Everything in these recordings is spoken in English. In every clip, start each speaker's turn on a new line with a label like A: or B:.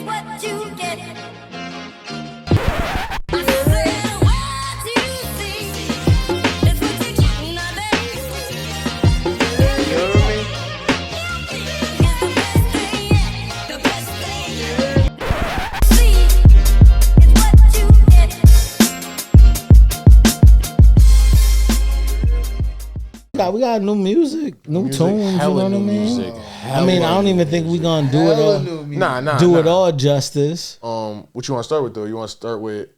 A: what you get.
B: We got new music, new tunes. You know what I mean? I don't even think we gonna do it all. It all justice.
C: What you want to start with though? You want to start with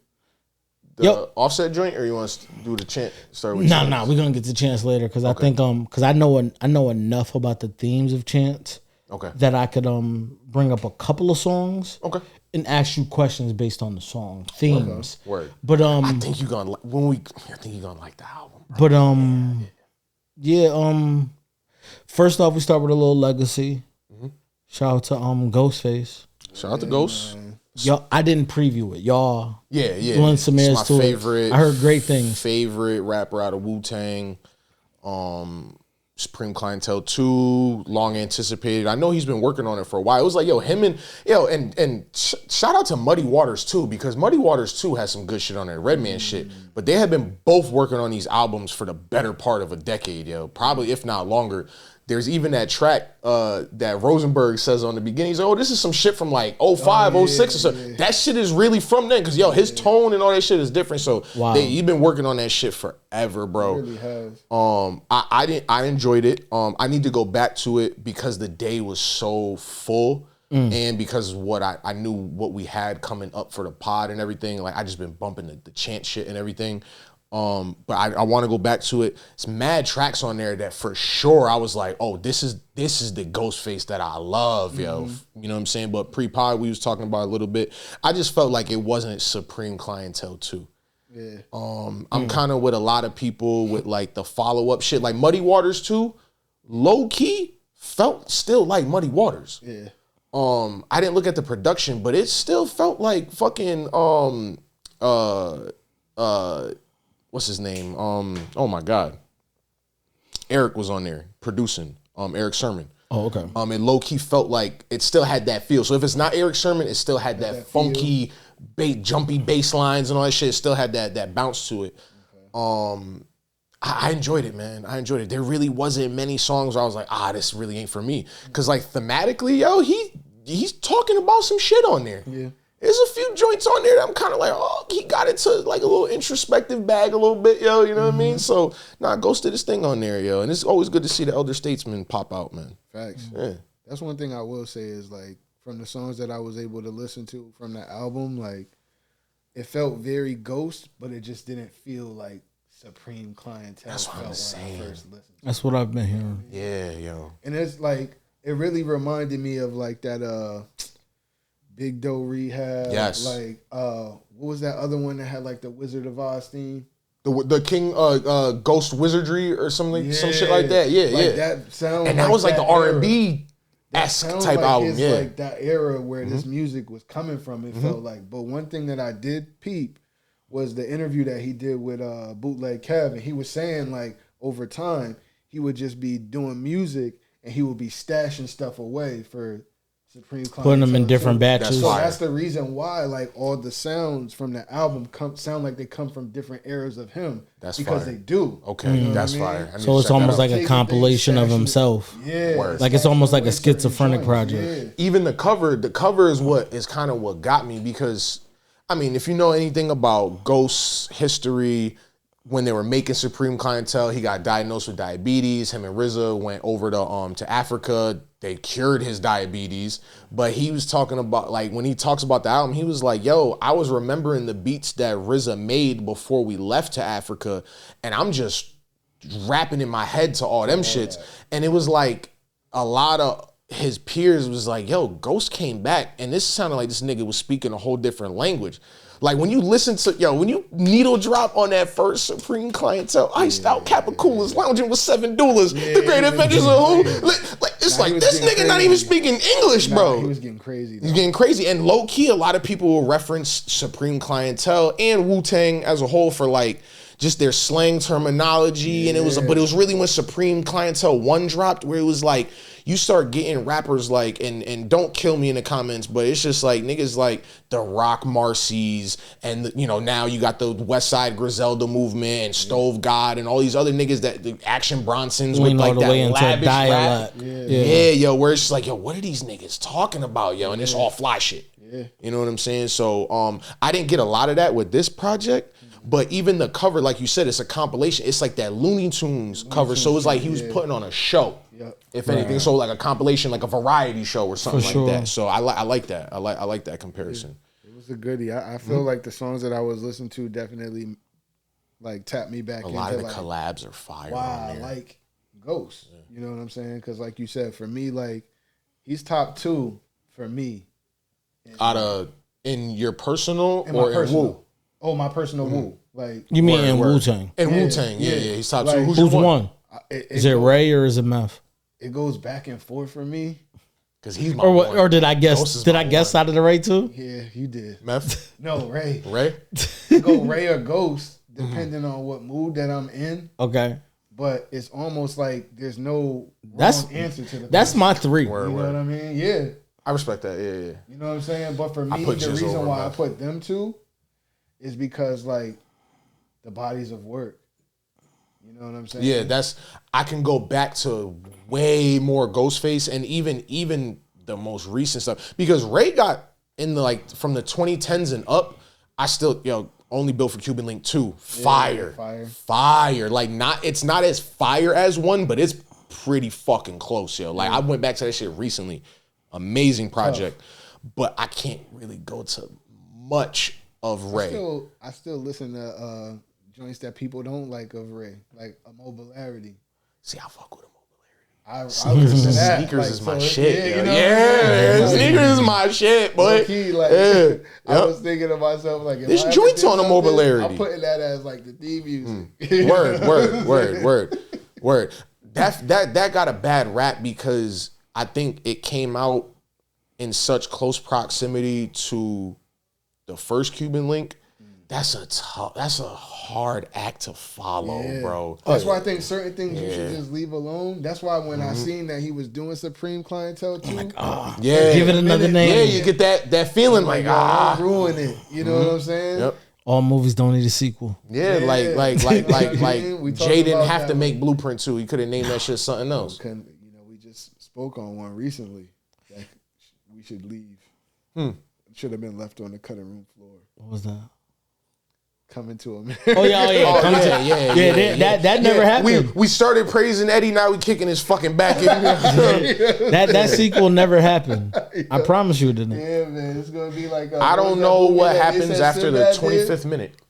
C: the Offset joint, or you want to do the chant? Start with
B: Nah. We're gonna get to chants later because I think because I know enough about the themes of chants.
C: Okay.
B: That I could bring up a couple of songs.
C: Okay.
B: And ask you questions based on the song themes.
C: Okay. Word.
B: But
C: I think you're gonna like the album.
B: Bro. But first off, we start with a little legacy. Mm-hmm. Shout out to Ghostface.
C: Shout out to Ghost.
B: Y'all, I didn't preview it. Y'all,
C: doing
B: some airs to
C: favorite.
B: It. I heard great things.
C: Favorite rapper out of Wu-Tang. Supreme Clientele 2, long anticipated. I know he's been working on it for a while. It was like, shout out to Muddy Waters too, because Muddy Waters 2 has some good shit on there, Redman shit. But they have been both working on these albums for the better part of a decade, probably if not longer. There's even that track that Rosenberg says on the beginning. He's like, this is some shit from like 05, 06 or so. Yeah. That shit is really from then, because his tone and all that shit is different. So he's been working on that shit forever, bro.
D: He really has.
C: I enjoyed it. I need to go back to it because the day was so full. And because what I knew what we had coming up for the pod and everything. Like I just been bumping the chant shit and everything. But I want to go back to it. It's mad tracks on there that for sure I was like, oh, this is the Ghostface that I love, yo. You know what I'm saying? But pre-pod we was talking about a little bit. I just felt like it wasn't Supreme Clientele 2.
D: Yeah.
C: I'm kind of with a lot of people with like the follow-up shit. Like Muddy Waters 2, low-key felt still like Muddy Waters.
D: Yeah.
C: I didn't look at the production, but it still felt like fucking what's his name? Oh my God. Eric was on there producing, Eric Sermon.
B: Oh, okay.
C: It low-key felt like it still had that feel. So if it's not Eric Sermon, it still had that funky, jumpy bass lines and all that shit. It still had that bounce to it. Okay. I enjoyed it, man. I enjoyed it. There really wasn't many songs where I was like, this really ain't for me. Because like thematically, he's talking about some shit on there.
D: Yeah.
C: There's a few joints on there that I'm kind of like, he got into like a little introspective bag a little bit, yo, you know what I mean? So, Ghost did his thing on there, yo. And it's always good to see the elder statesmen pop out, man.
D: Facts.
C: Yeah.
D: That's one thing I will say is like, from the songs that I was able to listen to from the album, like, it felt very Ghost, but it just didn't feel like Supreme Clientele.
C: That's what I'm saying.
B: That's what I've been hearing.
C: Yeah, yo.
D: And it's like, it really reminded me of like that, Big Doe Rehab.
C: Yes.
D: Like, what was that other one that had like the Wizard of Oz theme?
C: The King Ghost Wizardry or something, some shit like that. Yeah,
D: like
C: yeah.
D: That sound.
C: And that was like the R&B esque type
D: like
C: album. Yeah.
D: Like that era where this music was coming from. It felt like. But one thing that I did peep was the interview that he did with Bootleg Kev, and he was saying like over time he would just be doing music and he would be stashing stuff away for Supreme Clientele.
B: Putting them in different batches.
D: So that's the reason why like all the sounds from the album sound like they come from different eras of him.
C: That's
D: because
C: fire.
D: they do.
C: Okay,
D: you know
C: that's
D: what I mean?
C: fire.
B: So it's almost like a compilation of himself.
D: Yeah.
C: Word.
B: Like it's almost like a schizophrenic project.
D: Yeah.
C: Even the cover is what is kind of what got me, because I mean, if you know anything about Ghost's history, when they were making Supreme Clientele, he got diagnosed with diabetes. Him and RZA went over to Africa. They cured his diabetes. But he was talking about, like, when he talks about the album, he was like, yo, I was remembering the beats that RZA made before we left to Africa, and I'm just rapping in my head to all them shits. And it was like a lot of his peers was like, yo, Ghost came back, and this sounded like this nigga was speaking a whole different language. Like when you listen to, when you needle drop on that first Supreme Clientele, iced out Capicoolers, lounging with 7 doulas, the great adventures of who? Like, it's like, this nigga not even speaking English, bro.
D: He was getting crazy.
C: He's getting crazy. And low key, a lot of people will reference Supreme Clientele and Wu-Tang as a whole for like just their slang terminology, and it was really when Supreme Clientele 1 dropped, where it was like you start getting rappers like, and don't kill me in the comments, but it's just like niggas like the Rock Marcy's, and you know, now you got the West Side Griselda movement and Stove God and all these other niggas that the Action Bronsons with like that lavish rap. Yeah, yo, where it's just like, yo, what are these niggas talking about, yo? And it's all fly shit. Yeah. You know what I'm saying? So I didn't get a lot of that with this project, but even the cover, like you said, it's a compilation. It's like that Looney Tunes cover. So it's like he was putting on a show, if anything. So like a compilation, like a variety show or something like that. So I like that. I like that comparison.
D: It was a goodie. I feel like the songs that I was listening to definitely like tapped me back.
C: A lot of the collabs are fire.
D: Wow, like Ghost. You know what I'm saying? Because like you said, for me, like he's top 2 for me. In your personal or in Wu? Oh, my personal Wu. Like
B: you mean in Wu-Tang?
C: In Wu-Tang, yeah. He's top 2.
B: Who's one? Is it Ray or is it Meth?
D: It goes back and forth for me.
C: Because he's my
B: or did I guess? Did I guess out of the Ray too?
D: Yeah, you did.
C: Meth?
D: No, Ray.
C: Ray?
D: It go Ray or Ghost, depending on what mood that I'm in.
B: Okay.
D: But it's almost like there's no wrong answer to the
B: That's my 3.
D: You know what I mean? Yeah.
C: I respect that. Yeah.
D: You know what I'm saying? But for me, the reason why I put them 2 is because like the bodies of work. You know what I'm saying?
C: Yeah, I can go back to way more Ghostface and even the most recent stuff, because Ray got in the like from the 2010s and up. I still Only Built for Cuban Link 2, fire. Like it's not as fire as 1, but it's pretty fucking close, yo. Like I went back to that shit recently. Amazing project, but I can't really go to much of Ray.
D: I still listen to joints that people don't like of Ray, like Immobilarity.
C: See, I fuck with Immobilarity.
D: I listen to that.
C: Sneakers is my shit. Sneakers is my shit, boy.
D: I was thinking to myself, like,
C: there's joints on Immobilarity.
D: I'm putting that as like the D music.
C: Word. That got a bad rap because I think it came out in such close proximity to the first Cuban Link. That's a hard act to follow, bro.
D: That's why I think certain things you should just leave alone. That's why when I seen that he was doing Supreme Clientele too,
B: give it another name.
C: Yeah, you get that feeling like
D: ruin it. You know what I'm saying? Yep.
B: All movies don't need a sequel.
C: Yeah, like Jay didn't have to make Blueprint 2. He could have named that shit something else.
D: We just spoke on one recently that we should leave. It should have been left on the cutting room floor.
B: What was that?
D: Coming to America.
B: That never happened.
C: We started praising Eddie, now we kicking his fucking back in.
B: that sequel never happened. I promise you it didn't.
D: Yeah, man, it's gonna be like
C: I don't know what happens after the 25th minute.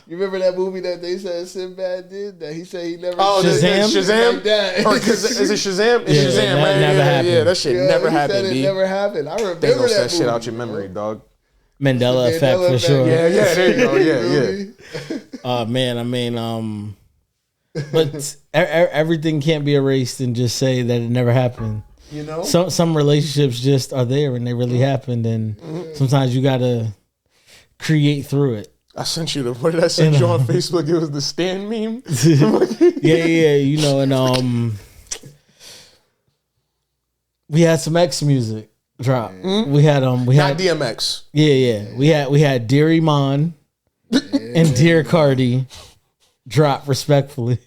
D: You remember that movie that they said Sinbad did? That he said he never.
C: Shazam.
D: Like that.
C: Is it Shazam? It's Shazam, right?
B: Never happened.
C: Yeah, that shit never happened.
D: It never happened. I remember
C: they
D: that
C: shit out your memory, dog.
B: Mandela effect for sure.
C: Yeah, there you go. Yeah.
B: Man, I mean, but everything can't be erased and just say that it never happened.
D: You know,
B: some relationships just are there and they really happened, and sometimes you gotta create through it.
C: I sent you what did I send you on Facebook? It was the Stan meme.
B: Yeah, and we had some X music drop. We had
C: not DMX.
B: Yeah. We had Dear Iman and Dear Cardi drop respectfully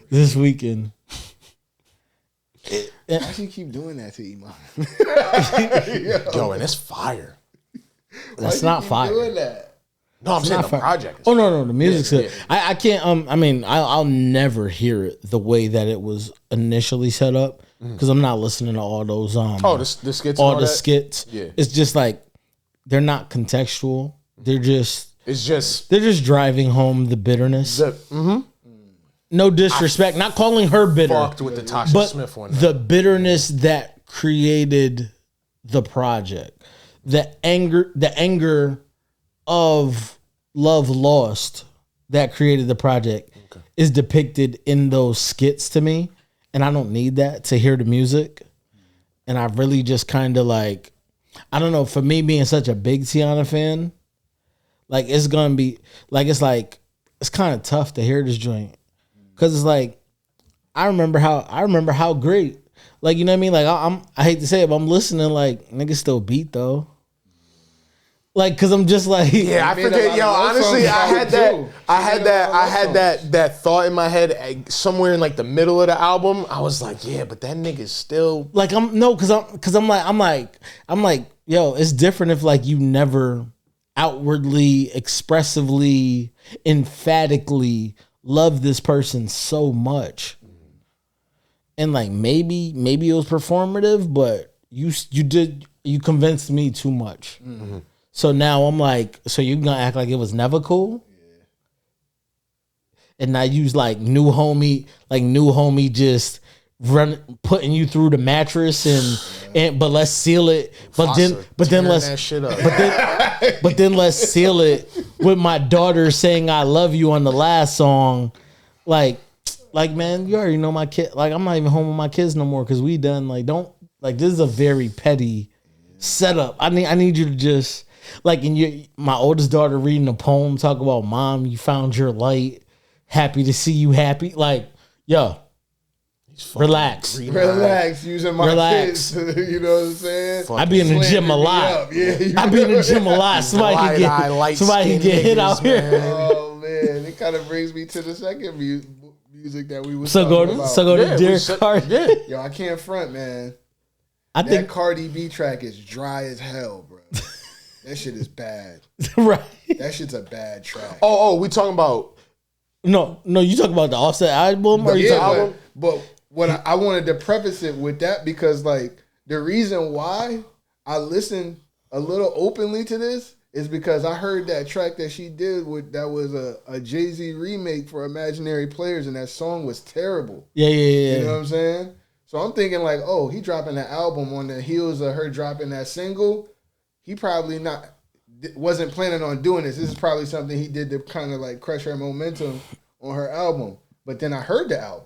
B: this weekend.
D: Why do you keep doing that to Iman?
C: Yo, and it's fire.
B: That's not fire.
D: Doing that?
C: No, I'm saying the project.
B: Oh no, the music's good. I can't. I mean, I'll never hear it the way that it was initially set up because I'm not listening to all those.
C: The skits.
B: All the skits. Yeah, it's just like they're not contextual. They're just. They're just driving home the bitterness. No disrespect, not calling her bitter.
C: Fucked with the Tasha Smith one.
B: The bitterness that created the project, the anger of love lost that created the project is depicted in those skits to me, and I don't need that to hear the music. And I really just kind of like, I don't know, for me being such a big Teyana fan, like it's gonna be like, it's like it's kind of tough to hear this joint because it's like I remember how great, like, you know what I mean, like I hate to say it, but I'm listening like niggas still beat though, like, because I'm just like,
C: yeah, I forget, yo, honestly, I had that thought in my head somewhere in like the middle of the album. I was like, yeah, but that nigga's still
B: like because I'm like yo, it's different if like you never outwardly, expressively, emphatically love this person so much, and like maybe it was performative, but you convinced me too much. Mm-hmm. So now I'm like, so you gonna act like it was never cool? Yeah. And now use like new homie just putting you through the mattress and but let's seal it. But then let's seal it with my daughter saying I love you on the last song. Like man, you already know my kid. Like I'm not even home with my kids no more because we done. Like don't like this is a very petty setup. I need you to just like my oldest daughter reading a poem talk about mom, you found your light. Happy to see you happy. Like yo. Relax.
D: Using my kids. You know what I'm saying?
B: I be in the gym a lot. I be in the gym a lot. Somebody can get hit out here.
D: Oh man, it kind of brings me to the second music that we was talking about.
B: So go to Derek Carter.
D: Yo, I can't front, man. That Cardi B track is dry as hell, bro. That shit is bad.
B: Right.
D: That shit's a bad track.
C: Oh, we talking about
B: No, you talking about the Offset album or you talking about
D: but what I wanted to preface it with that because like the reason why I listened a little openly to this is because I heard that track that she did that was a Jay-Z remake for Imaginary Players and that song was terrible.
B: Yeah.
D: You know what I'm saying? So I'm thinking like, oh, he dropping the album on the heels of her dropping that single. He probably wasn't planning on doing this. This is probably something he did to kind of like crush her momentum on her album. But then I heard the album.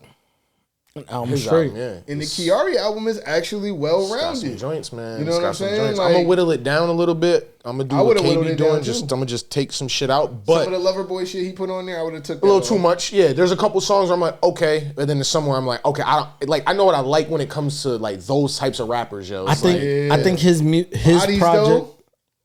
B: Straight.
C: Yeah.
D: And the Kiari album is actually well-rounded.
C: Got some joints, man.
D: You know what I'm saying?
C: Like, I'm gonna whittle it down a little bit. I'm gonna do what KB doing. I'm gonna just take some shit out. But
D: some of the Loverboy shit he put on there, I would have took
C: a little too much. Yeah, there's a couple songs where I'm like, okay, and then there's somewhere I'm like, okay, I know what I like when it comes to like those types of rappers, yo.
B: I think his Bodies, project. Though?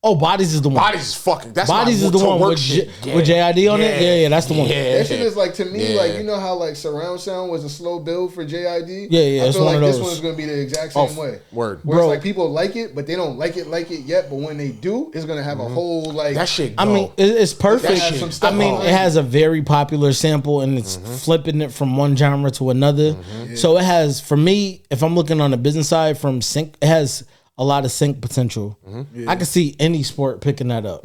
B: Oh, Bodies is the one.
C: Bodies is fucking. That's
B: Bodies is the one with JID on it. Yeah, that's the one.
D: That shit is like to me, like you know how like surround sound was a slow build for JID.
B: Yeah.
D: I feel like this one's gonna be the exact same way.
C: Word,
D: where it's like people like it, but they don't like it yet. But when they do, it's gonna have a whole like
C: that shit.
B: I mean, it's perfect. I mean, it has a very popular sample and it's flipping it from one genre to another. So it has, for me, if I'm looking on the business side from sync, it has a lot of sync potential. I can see any sport picking that up.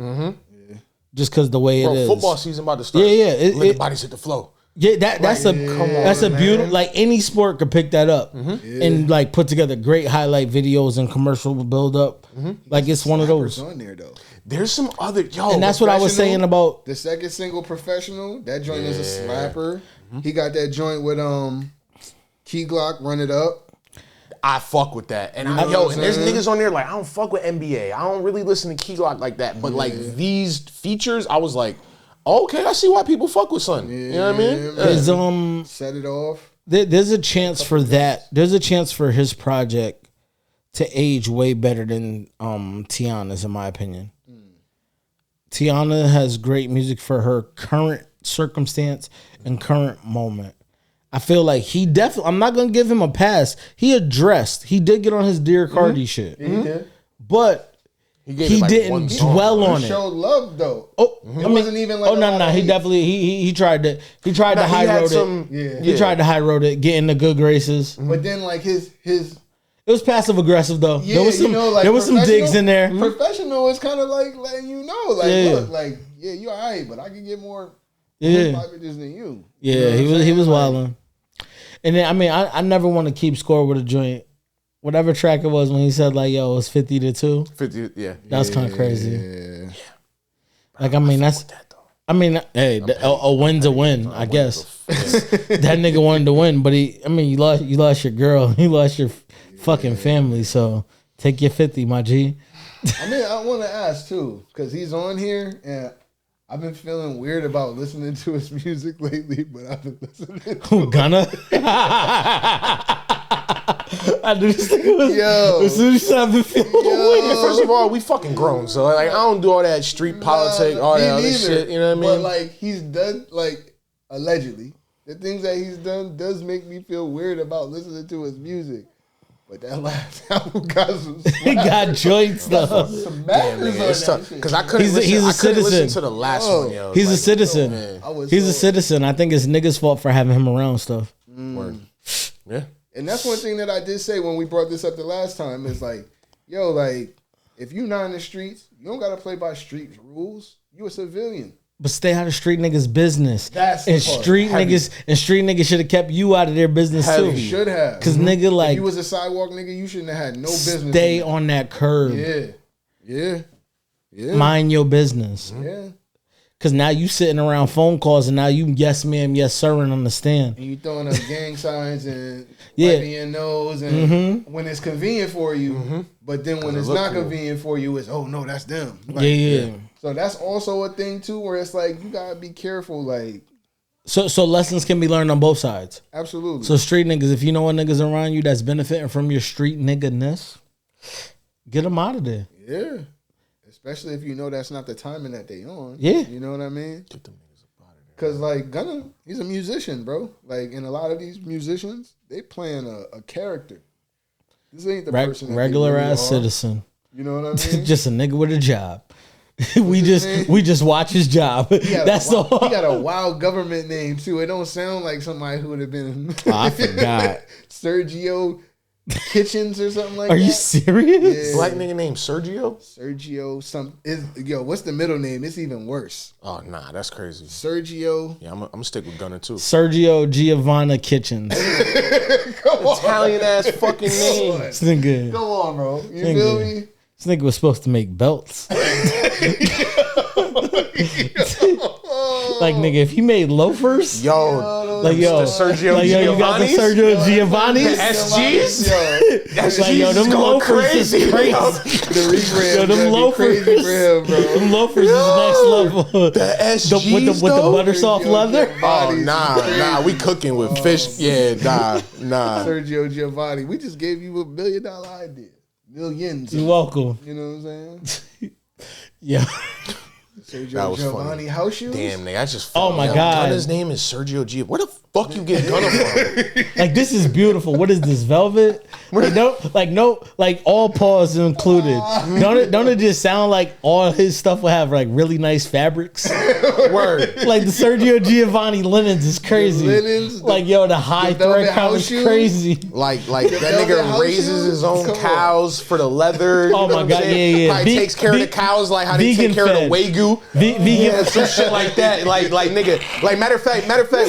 B: Just because the way it is.
C: Football season about to start.
B: Yeah.
C: Bodies hit the flow.
B: Yeah, that's a beautiful. Like any sport could pick that up and like put together great highlight videos and commercial build up. Like it's one of those.
D: On there though.
C: There's some other
B: and that's what I was saying about
D: the second single, Professional. That joint is a slapper. He got that joint with Key Glock, Run It Up.
C: I fuck with that. And and there's niggas on there like, I don't fuck with NBA. I don't really listen to Key Glock like that. But like these features, I was like, okay, I see why people fuck with son. You know what I mean?
D: Set it off.
B: There's a chance for that. There's a chance for his project to age way better than Teyana's, in my opinion. Teyana has great music for her current circumstance and current moment. I feel like he definitely, I'm not going to give him a pass. He did get on his Dear Cardi shit.
D: Yeah, he did.
B: But he didn't dwell on it.
D: He showed love though.
B: It wasn't even like he definitely, he tried to high road it. He tried to high road it, get in the good graces.
D: But then like his
B: it was passive aggressive though.
D: Yeah,
B: there was some there was some digs in there.
D: Professional is kind of like letting you know, like look, like you alright, but I can get more packages than you.
B: Yeah, you know he was wilding. And then, I mean, I never want to keep score with a joint. Whatever track it was when he said, like, yo, it was 50-2.
C: 50, yeah.
B: That was kind of crazy. Yeah. Like, I mean, hey, a win's a win, I guess. That nigga wanted to win, but you lost your girl. You lost your fucking family, so take your 50, my G.
D: I mean, I want to ask, too, because he's on here, and I've been feeling weird about listening to his music lately, but I've been listening to
B: Who, Gunna? I knew this nigga was.
D: Yo.
B: As soon as you said I've been feeling weird.
C: First of all, we fucking grown, so like I don't do all that street politics, all that other shit. You know what I mean?
D: But like he's done, like allegedly, the things that he's done does make me feel weird about listening to his music. But that last album got some
B: He got joints though.
D: some
C: Damn,
D: madness
C: nigga,
D: on
C: it's
D: that
C: tough
D: shit.
C: because I couldn't.
B: He's
C: listen,
B: a
C: I couldn't
B: citizen.
C: listen to the last
D: Oh.
C: one, yo.
B: He's a
C: Like,
B: citizen.
C: man.
B: He's a citizen. I think it's niggas' fault for having him around stuff.
C: Word. Yeah.
D: And that's one thing that I did say when we brought this up the last time is like, yo, like if you not in the streets, you don't gotta play by street rules. You a civilian.
B: But stay out of street niggas' business.
D: That's the
B: and
D: part.
B: street niggas should have kept you out of their business
C: Heavy.
B: too.
D: Should have.
B: Cause nigga,
D: If
B: like,
D: you was a sidewalk nigga, you shouldn't have had no business.
B: stay
D: in
B: on that curb.
D: that. Yeah.
B: Mind your business.
D: Yeah.
B: Cause now you sitting around phone calls and now you yes ma'am, yes sir, and understand.
D: And you throwing up gang signs and
B: Yeah.
D: wiping your nose and when it's convenient for you, but then when it's
C: look
D: not
C: cool.
D: convenient for you, it's oh no, that's them. Like,
B: Yeah.
D: So that's also a thing too, where it's like you gotta be careful. Like
B: So lessons can be learned on both sides.
D: absolutely.
B: So street niggas, if you know what niggas around you that's benefiting from your street nigga-ness, get them out of there.
D: Yeah. Especially if you know that's not the timing that they on.
B: Yeah.
D: You know what I mean? Get them niggas up out of there. Cause like Gunna, he's a musician, bro. Like, and a lot of these musicians, they playing a character. This ain't the person that they
B: Regular
D: really
B: ass
D: are.
B: citizen.
D: You know what I mean?
B: Just a nigga with a job. we just watch his job. That's all.
D: He got a wild government name too. It don't sound like somebody who would have been
B: I forgot.
D: Sergio Kitchens or something like
B: Are
D: that.
B: you serious?
D: Yeah.
C: Black nigga named Sergio?
D: Sergio what's the middle name? It's even worse.
C: Oh nah, that's crazy.
D: Sergio.
C: Yeah, I'm gonna stick with Gunna too.
B: Sergio Giovanna Kitchens.
C: Italian ass fucking name.
B: This nigga,
D: Come on, bro. You feel me?
B: this nigga was supposed to make belts. Like nigga, if he made loafers,
C: Yo,
B: like yo,
C: the Sergio
B: like yo, you got the
C: Giovanni's?
B: Sergio Giovanni's.
C: The SGs?
D: Yo,
B: Like yo, them loafers is crazy.
D: the rebrand.
B: Yo, them
D: gotta be
B: loafers.
D: crazy for him, bro.
B: Them loafers is next level.
C: The SGs
B: with the
C: though?
B: butter soft
D: Yo,
B: leather.
C: Oh nah, we cooking with fish. Yeah, nah.
D: Sergio Giovanni. We just gave you $1 million idea. Millions.
B: You're welcome.
D: You know what I'm saying?
B: Yeah.
D: Sergio
C: That was
D: Giovanni
C: funny.
D: house shoes.
C: Damn, nigga, I just.
B: Oh my God.
C: Gunna's name is Sergio G. Where the fuck you get Gunna from?
B: Like this is beautiful. What is this, velvet? Like all paws included. Don't it just sound like all his stuff will have like really nice fabrics?
C: Word.
B: Like the Sergio Giovanni linens is crazy.
D: The linens,
B: like yo, the high
D: velvet
B: thread count
D: house
B: is
D: shoes.
B: crazy.
C: Like that
D: velvet
C: nigga
D: house
C: raises
D: shoes?
C: his own
D: Come on.
C: cows for the leather. You
B: Oh
C: know
B: my
C: what I'm
B: God,
C: saying?
B: yeah.
C: How he takes care of the cows, like how they take
B: vegan
C: care of the
B: fed.
C: Wagyu.
B: Vegan.
C: Yeah, some shit like that. Like nigga. Like matter of fact,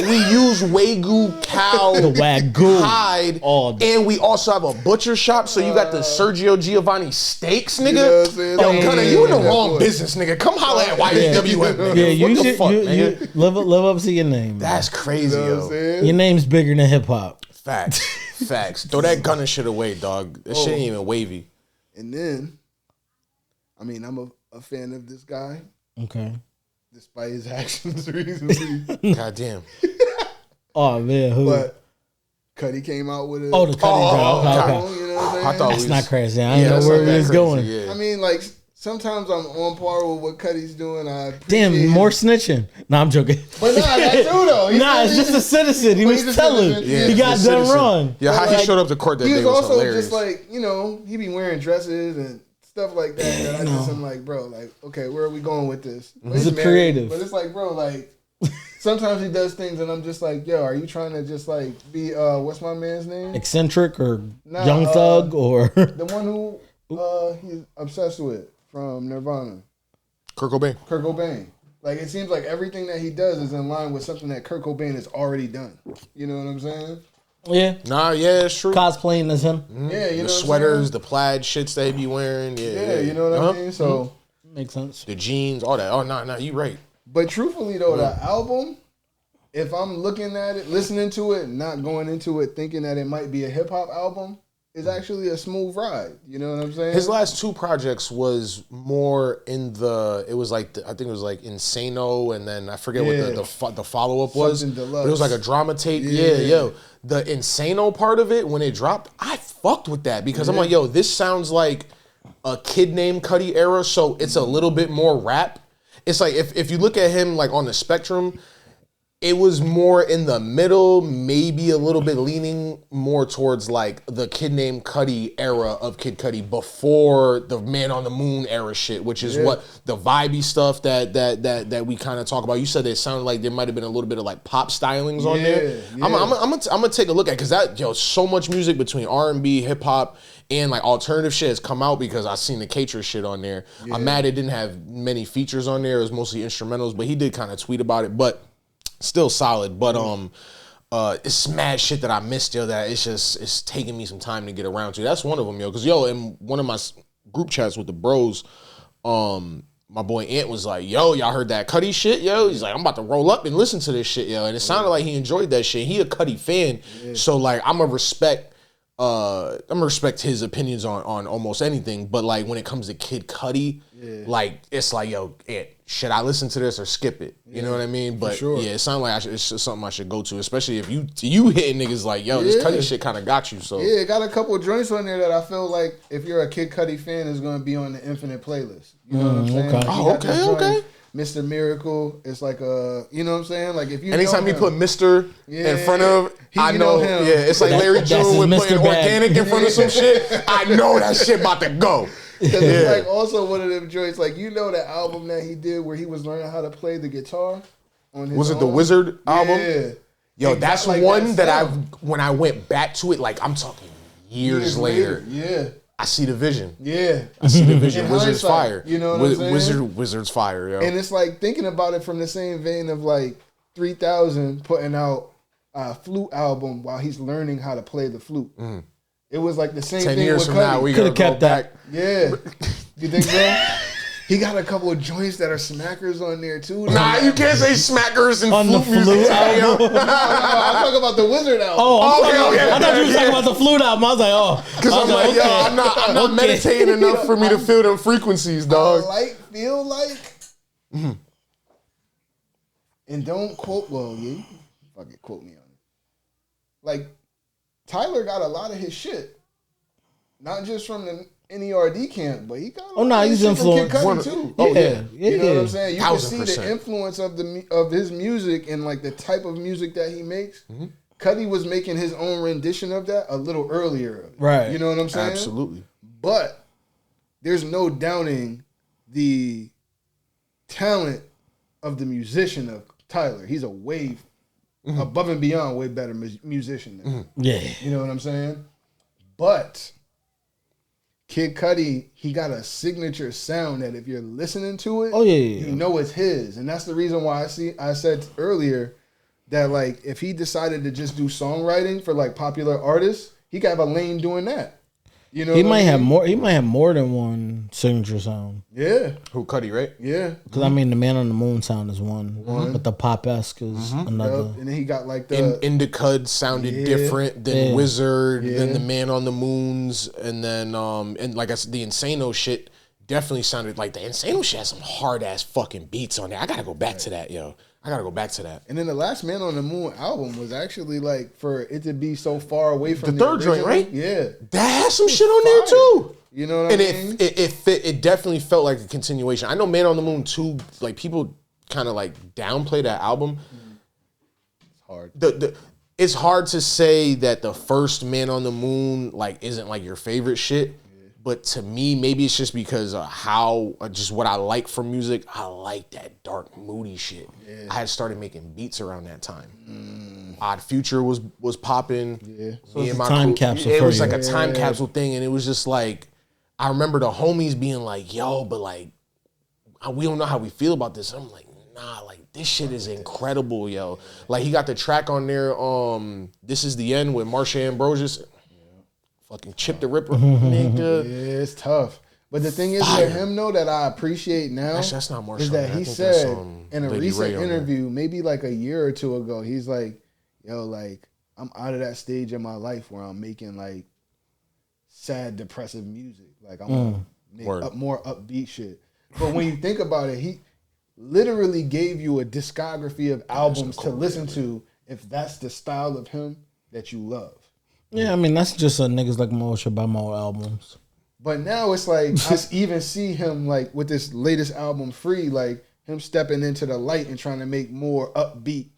C: we use Wagyu cow
B: The Wagyu.
C: hide,
B: All day.
C: and we also have a butcher shop. So you got the Sergio Giovanni steaks, nigga.
D: You know what I'm saying?
C: Yo,
D: Yeah,
C: Gunna,
D: yeah,
C: you in the
D: yeah,
C: wrong
D: boy.
C: business, nigga. Come holla at YWM, nigga.
B: Yeah,
C: what
B: you
C: the
B: should
C: fuck,
B: you
C: nigga?
B: live up to your name.
C: That's crazy,
D: You know what
C: yo.
D: I'm saying?
B: Your name's bigger than hip hop.
C: Facts. Throw that Gunna shit away, dog. That shit ain't even wavy.
D: And then, I mean, I'm a fan of this guy,
B: Okay.
D: despite his actions recently.
C: Goddamn.
B: Oh man, who?
D: But Cudi came out with a.
B: Oh, the Cudi
C: Oh,
B: job.
C: God.
B: Okay.
D: You know what I'm saying?
C: I thought
B: That's
C: we
B: not
C: was-
B: crazy. I didn't
C: that's
B: know where
C: not
B: we
C: that
B: was
C: crazy,
B: going.
C: yeah.
D: I mean, like sometimes I'm on par with what Cudi's doing. I
B: Damn,
D: appreciate
B: more
D: it.
B: snitching. Nah, I'm joking.
D: But nah, that too though. He
B: Nah,
D: said
B: it's
D: he
B: just a citizen. He
D: But
B: was
D: he's a
B: telling.
D: citizen.
B: He got
C: the
B: done
C: citizen.
B: wrong.
C: Yeah, how
D: Like,
C: he showed up to court that
D: He
C: day
D: was
C: was
D: also
C: hilarious.
D: just like, you know, he be wearing dresses and stuff like that. And I just am like, bro, like, okay, where are we going with this? But
B: He's a
D: married,
B: creative.
D: But it's like, bro, like, sometimes he does things and I'm just like, yo, are you trying to just like be, what's my man's name?
B: Eccentric or
D: Nah,
B: young thug or
D: The one who he's obsessed with from Nirvana,
C: Kurt Cobain.
D: Kurt Cobain. Like, it seems like everything that he does is in line with something that Kurt Cobain has already done. You know what I'm saying?
B: yeah,
C: Nah, yeah, it's true.
B: cosplaying as him.
D: Yeah, you know
C: The
D: what I'm
C: sweaters,
D: saying?
C: the plaid shits they be wearing.
D: Yeah, you know what I mean? So,
B: Makes sense.
C: The jeans, all that. Oh, nah, you right.
D: but truthfully though, the album, if I'm looking at it, listening to it, not going into it thinking that it might be a hip hop album, is actually a smooth ride. You know what I'm saying?
C: His last 2 projects was more in the. It was like I think it was like Insano, and then I forget what the follow up was. But it was like a drama tape. Yeah, yo, the Insano part of it when it dropped, I fucked with that because I'm like, yo, this sounds like a Kid Named Cudi era, so it's a little bit more rap. It's like if you look at him like on the spectrum. It was more in the middle, maybe a little bit leaning more towards like the Kid Named Cudi era of Kid Cudi before the Man on the Moon era shit, which is what the vibey stuff that we kind of talk about. You said it sounded like there might have been a little bit of like pop stylings on there. Yeah. I'm gonna take a look at it because that so much music between R&B, hip hop, and like alternative shit has come out because I seen the Cater shit on there. Yeah. I'm mad it didn't have many features on there. It was mostly instrumentals, but he did kind of tweet about it. But still solid, but it's mad shit that I missed, yo, that it's taking me some time to get around to. That's one of them, yo, because, yo, in one of my group chats with the bros, my boy Ant was like, yo, y'all heard that Cudi shit, yo? He's like, I'm about to roll up and listen to this shit, yo, and it sounded like he enjoyed that shit. He a Cudi fan, so, like, I'm gonna respect his opinions on almost anything, but, like, when it comes to Kid Cudi, like, it's like, yo, Ant, should I listen to this or skip it? You know what I mean? But yeah, it sounds like it's just something I should go to, especially if you hitting niggas like, yo, this Cudi shit kind of got you. So
D: yeah, it got a couple of joints on there that I feel like if you're a Kid Cudi fan, is going to be on the Infinite playlist. You know what I'm saying?
B: Okay.
D: Oh, okay. Mr. Miracle, it's like a, you know what I'm saying? Like if you
C: anytime you put Mr. in front of, I know
D: him.
C: Yeah, it's like Larry June with putting organic in front of some shit. I know that shit about to go.
D: Because it's like also one of them joints, like you know that album that he did where he was learning how to play the guitar on his own?
C: The Wizard album?
D: Yeah.
C: Yo, that's like one that when I went back to it, like I'm talking years later.
D: Yeah.
C: I see the vision.
D: Yeah.
C: I see the vision. Wizard's fire.
D: You know what I'm saying?
C: Wizard's fire, yo.
D: And it's like thinking about it from the same vein of like 3000 putting out a flute album while he's learning how to play the flute. It was like the same
C: 10
D: thing
C: years
D: with
C: from
D: Cudi.
C: now, we could have kept that.
D: Yeah. You think so? He got a couple of joints that are smackers on there too.
C: Nah, you can't say smackers and
B: on
C: flute
B: the flute album.
D: No, I'm talking about the Wizard album.
B: Oh, okay. I thought you were talking about the flute album. I was like, oh.
C: Because I'm like, yo, I'm not meditating enough for me to feel them frequencies, dog.
D: Feel like. And don't quote, well, yeah, you can fucking quote me on it. Like, Tyler got a lot of his shit, not just from the NERD camp, but he got
B: he's influenced
D: too.
B: Yeah.
D: You know what I'm saying? You can see
C: 1000%.
D: the influence of his music and like the type of music that he makes. Cudi was making his own rendition of that a little earlier,
B: right?
D: You know what I'm saying?
C: Absolutely.
D: But there's no doubting the talent of the musician of Tyler. He's a way above and beyond way better musician than him.
B: Yeah.
D: You know what I'm saying? But Kid Cudi, he got a signature sound that if you're listening to it, you know it's his. And that's the reason why I said earlier that like if he decided to just do songwriting for like popular artists, he could have a lane doing that. You know,
B: he might have more. He might have more than one signature sound.
D: Yeah,
C: who Cudi, right?
D: Yeah,
B: because I mean, the Man on the Moon sound is one, but the pop-esque is another.
D: Yep. And then he got like the
C: Indicud sounded different than Wizard, than the Man on the Moons, and then and like I said, the Insano shit definitely sounded like the Insano shit had some hard ass fucking beats on there. I gotta go back to that, yo. I gotta go back to that.
D: And then the last Man on the Moon album was actually like for it to be so far away from
C: the third joint, right?
D: Yeah,
C: that has some shit on there too.
D: You know what I mean?
C: It definitely felt like a continuation. I know Man on the Moon 2, like people kind of like downplay that album.
D: It's hard.
C: It's hard to say that the first Man on the Moon like isn't like your favorite shit. But to me, maybe it's just because of how, just what I like from music. I like that dark, moody shit. Yeah. I had started making beats around that time. Odd Future was popping. Yeah.
B: So it's a time capsule.
C: It was like a time capsule thing. And it was just like, I remember the homies being like, yo, but like, we don't know how we feel about this. I'm like, nah, like this shit is incredible, yo. Like he got the track on there, This Is the End with Marsha Ambrosius. Fucking Chip the Ripper, nigga.
D: Yeah, it's tough. But the thing is with him, though, that I appreciate now
C: actually, that's not more
D: is that he said in a recent interview, maybe like a year or two ago, he's like, yo, like, I'm out of that stage in my life where I'm making like sad, depressive music. Like I want to make more upbeat shit. But when you think about it, he literally gave you a discography of albums to listen to if that's the style of him that you love.
B: Yeah, I mean, that's just a niggas like Mo should buy more albums.
D: But now it's like, I even see him like with this latest album, Free, like him stepping into the light and trying to make more upbeat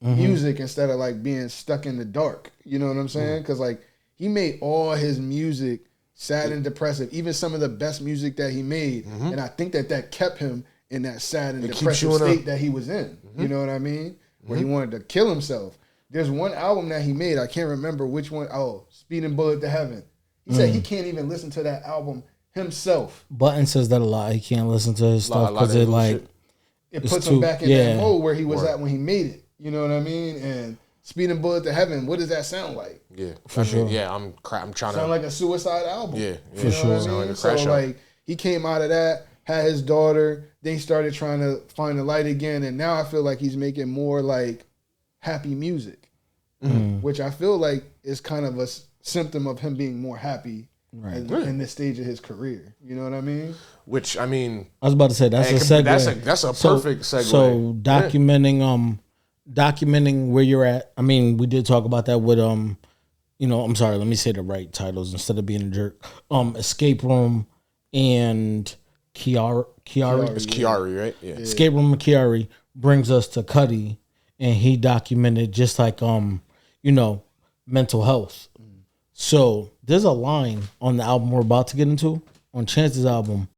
D: music instead of like being stuck in the dark. You know what I'm saying? Because like he made all his music sad and depressive, even some of the best music that he made. And I think that kept him in that sad and depressive state that he was in. You know what I mean? Where he wanted to kill himself. There's one album that he made, I can't remember which one. Oh, Speeding Bullet to Heaven. He said he can't even listen to that album himself.
B: Button says that a lot. He can't listen to his stuff because
D: it puts him back in that mode where he was at when he made it. You know what I mean? And Speeding Bullet to Heaven, what does that sound like?
C: Yeah, for sure. Yeah, I'm trying to
D: sound like a suicide album.
C: Yeah,
B: for sure.
C: Sound like a crash
D: so like he came out of that, had his daughter, then he started trying to find the light again, and now I feel like he's making more like happy music, which I feel like is kind of a symptom of him being more happy in this stage of his career. You know what I mean?
C: Which I mean,
B: I was about to say that's a segue.
C: That's a perfect segue.
B: So documenting where you're at. I mean, we did talk about that with I'm sorry, let me say the right titles instead of being a jerk. Escape Room and Chiari.
C: It's Chiari, right? Yeah.
B: Escape Room and Chiari brings us to Cudi, and he documented just like mental health. So there's a line on the album we're about to get into on Chance's album